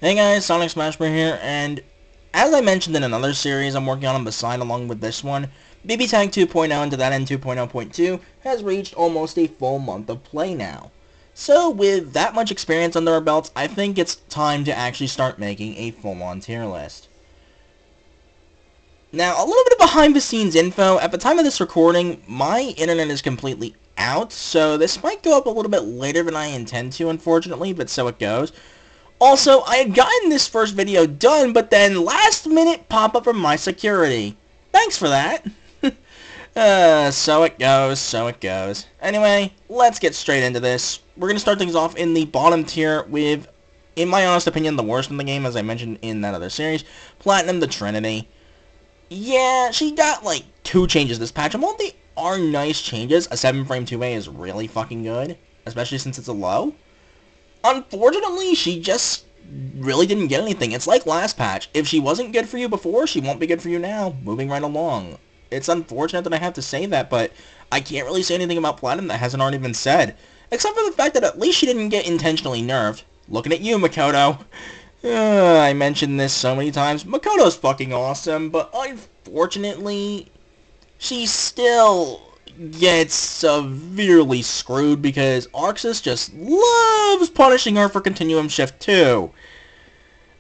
Hey guys, Sonic Smashburger here, and as I mentioned in another series I'm working on beside along with this one, BBTAG 2.0 and to that end 2.0.2 has reached almost a full month of play now. So with that much experience under our belts, I think it's time to actually start making a full-on tier list. Now, a little bit of behind-the-scenes info. At the time of this recording, my internet is completely out, so this might go up a little bit later than I intend to, unfortunately, but so it goes. Also, I had gotten this first video done, but then last minute pop-up from my security. Thanks for that. So it goes. Anyway, let's get straight into this. We're going to start things off in the bottom tier with, in my honest opinion, the worst in the game, as I mentioned in that other series, Platinum the Trinity. Yeah, she got like 2 changes this patch, and while they are nice changes, a 7-frame 2A is really fucking good, especially since it's a low. Unfortunately, she just really didn't get anything. It's like last patch. If she wasn't good for you before, she won't be good for you now. Moving right along. It's unfortunate that I have to say that, but I can't really say anything about Platinum that hasn't already been said. Except for the fact that at least she didn't get intentionally nerfed. Looking at you, Makoto. I mentioned this so many times. Makoto's fucking awesome, but unfortunately, she still gets severely screwed because Arxis just loves punishing her for Continuum Shift 2.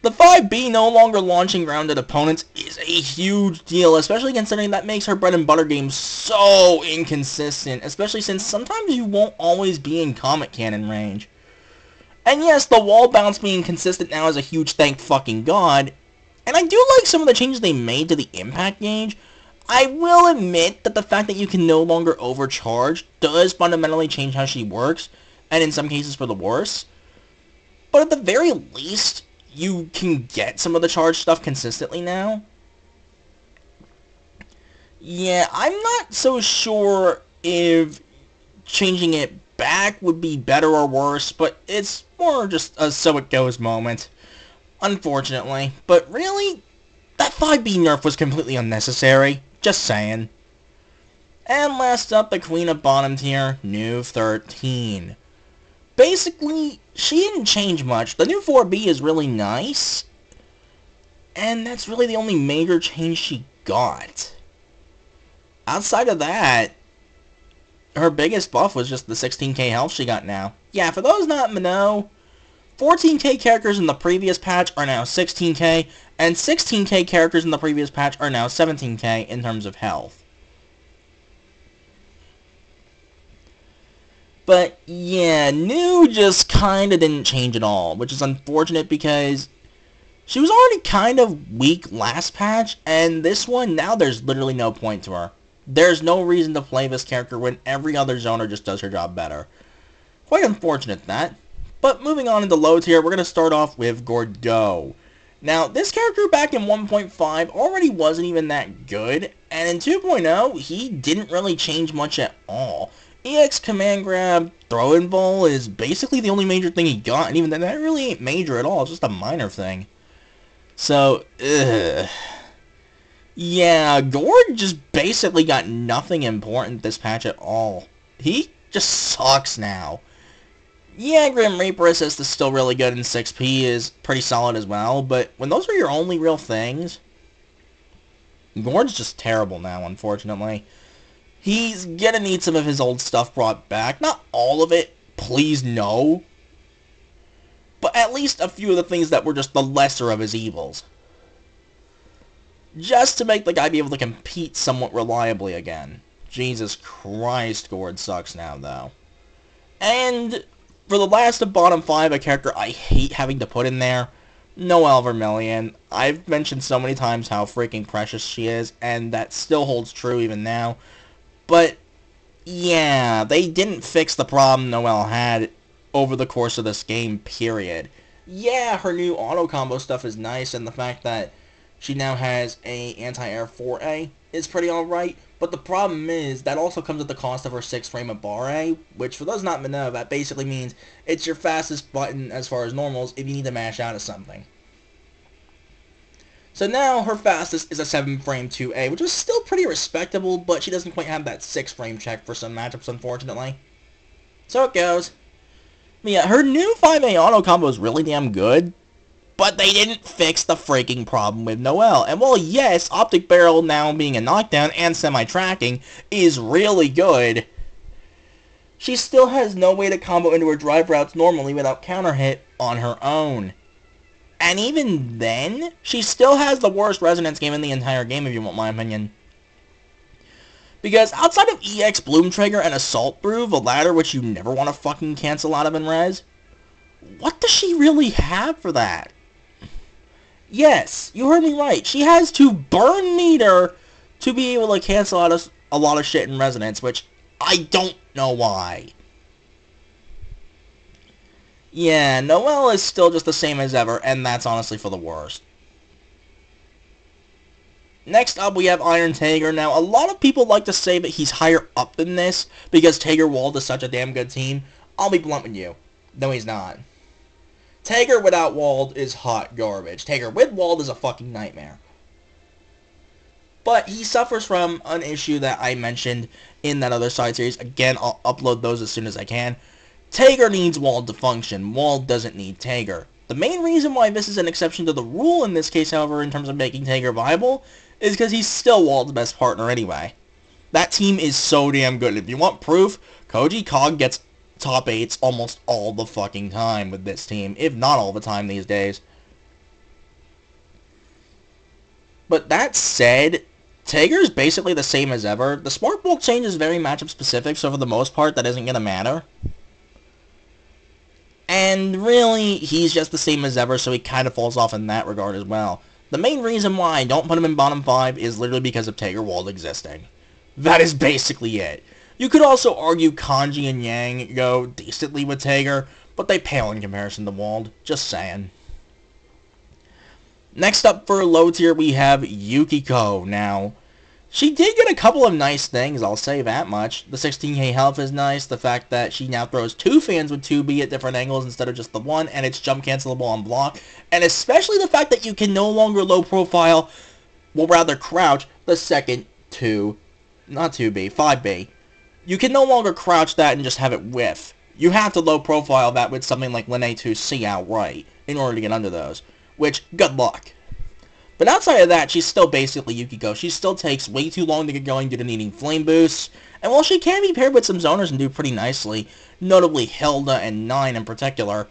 The 5B no longer launching grounded opponents is a huge deal, especially considering that makes her bread and butter game so inconsistent, especially since sometimes you won't always be in Comet Cannon range. And yes, the wall bounce being consistent now is a huge thank fucking god, and I do like some of the changes they made to the impact gauge. I will admit that the fact that you can no longer overcharge does fundamentally change how she works, and in some cases for the worse. But at the very least, you can get some of the charge stuff consistently now. Yeah, I'm not so sure if changing it back would be better or worse, but it's more just a so it goes moment, unfortunately. But really, that 5B nerf was completely unnecessary. Just saying. And last up, the Queen of Bottom Tier, New 13. Basically, she didn't change much. The new 4B is really nice, and that's really the only major change she got. Outside of that, her biggest buff was just the 16k health she got now. Yeah, for those not in the know, 14k characters in the previous patch are now 16k, and 16k characters in the previous patch are now 17k in terms of health. But yeah, New just kinda didn't change at all, which is unfortunate because she was already kind of weak last patch, and this one, now there's literally no point to her. There's no reason to play this character when every other zoner just does her job better. Quite unfortunate that. But moving on into low tier, we're going to start off with Gordo. Now, this character back in 1.5 already wasn't even that good, and in 2.0, he didn't really change much at all. EX Command Grab, Throw and Bowl is basically the only major thing he got, and even then, that really ain't major at all, it's just a minor thing. So, yeah, Gord just basically got nothing important this patch at all. He just sucks now. Yeah, Grim Reaper Assist is still really good, and 6P is pretty solid as well, but when those are your only real things, Gord's just terrible now, unfortunately. He's gonna need some of his old stuff brought back. Not all of it, please no. But at least a few of the things that were just the lesser of his evils. Just to make the guy be able to compete somewhat reliably again. Jesus Christ, Gord sucks now, though. And for the last of bottom 5, a character I hate having to put in there, Noel Vermillion. I've mentioned so many times how freaking precious she is, and that still holds true even now. But, yeah, they didn't fix the problem Noel had over the course of this game, period. Yeah, her new auto combo stuff is nice, and the fact that she now has a anti-air 4A is pretty alright, but the problem is that also comes at the cost of her 6-frame of bar A, which for those not in the know, that basically means it's your fastest button as far as normals if you need to mash out of something. So now her fastest is a 7-frame 2A, which is still pretty respectable, but she doesn't quite have that 6-frame check for some matchups, unfortunately. So it goes. But yeah, her new 5A auto combo is really damn good. But they didn't fix the freaking problem with Noel. And while yes, Optic Barrel now being a knockdown and semi-tracking is really good, she still has no way to combo into her drive routes normally without counter hit on her own. And even then, she still has the worst resonance game in the entire game, if you want my opinion. Because outside of EX Bloom Trigger and Assault Brew, the latter which you never want to fucking cancel out of in res, what does she really have for that? Yes, you heard me right. She has to burn meter to be able to cancel out a lot of shit in resonance, which I don't know why. Yeah, Noel is still just the same as ever, and that's honestly for the worst. Next up, we have Iron Tager. Now, a lot of people like to say that he's higher up than this because Tager Wald is such a damn good team. I'll be blunt with you. No, he's not. Tager without Wald is hot garbage. Tager with Wald is a fucking nightmare. But he suffers from an issue that I mentioned in that other side series. Again, I'll upload those as soon as I can. Tager needs Wald to function. Wald doesn't need Tager. The main reason why this is an exception to the rule in this case, however, in terms of making Tager viable, is because he's still Wald's best partner anyway. That team is so damn good. If you want proof, Koji Cog gets top 8s almost all the fucking time with this team, if not all the time these days. But that said, Tager's basically the same as ever. The Spark Bolt change is very matchup specific, so for the most part, that isn't going to matter. And really, he's just the same as ever, so he kind of falls off in that regard as well. The main reason why I don't put him in bottom 5 is literally because of Tager Wald existing. That is basically it. You could also argue Kanji and Yang go decently with Tager, but they pale in comparison to Wald. Just saying. Next up for low tier, we have Yukiko. Now, she did get a couple of nice things, I'll say that much. The 16k health is nice, the fact that she now throws 2 fans with 2B at different angles instead of just the one, and it's jump cancelable on block, and especially the fact that you can no longer low profile, well rather crouch, the second 5B. You can no longer crouch that and just have it whiff. You have to low profile that with something like Linne 2C outright in order to get under those, which, good luck. But outside of that, she's still basically Yukiko. She still takes way too long to get going due to needing flame boosts. And while she can be paired with some zoners and do pretty nicely, notably Hilda and Nine in particular,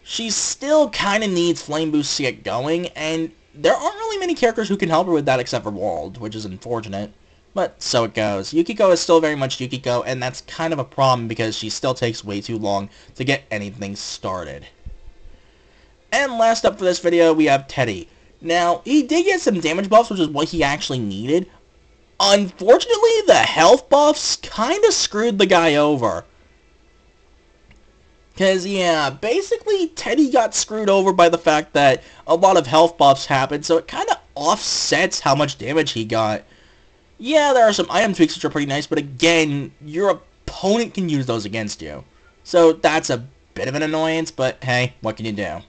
she still kind of needs flame boosts to get going, and there aren't really many characters who can help her with that except for Wald, which is unfortunate. But so it goes. Yukiko is still very much Yukiko, and that's kind of a problem because she still takes way too long to get anything started. And last up for this video, we have Teddie. Now, he did get some damage buffs, which is what he actually needed. Unfortunately, the health buffs kind of screwed the guy over. Because, yeah, basically, Teddie got screwed over by the fact that a lot of health buffs happened, so it kind of offsets how much damage he got. Yeah, there are some item tweaks which are pretty nice, but again, your opponent can use those against you. So that's a bit of an annoyance, but hey, what can you do?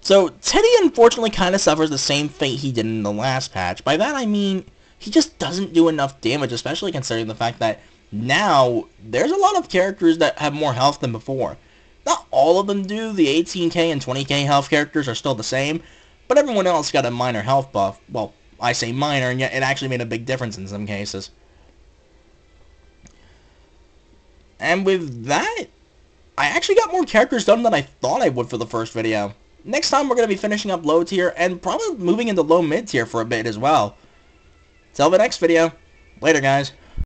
So, Teddie unfortunately kind of suffers the same fate he did in the last patch. By that I mean, he just doesn't do enough damage, especially considering the fact that now, there's a lot of characters that have more health than before. Not all of them do, the 18k and 20k health characters are still the same, but everyone else got a minor health buff. Well, I say minor, and yet it actually made a big difference in some cases. And with that, I actually got more characters done than I thought I would for the first video. Next time we're going to be finishing up low tier and probably moving into low mid tier for a bit as well. Till the next video. Later, guys.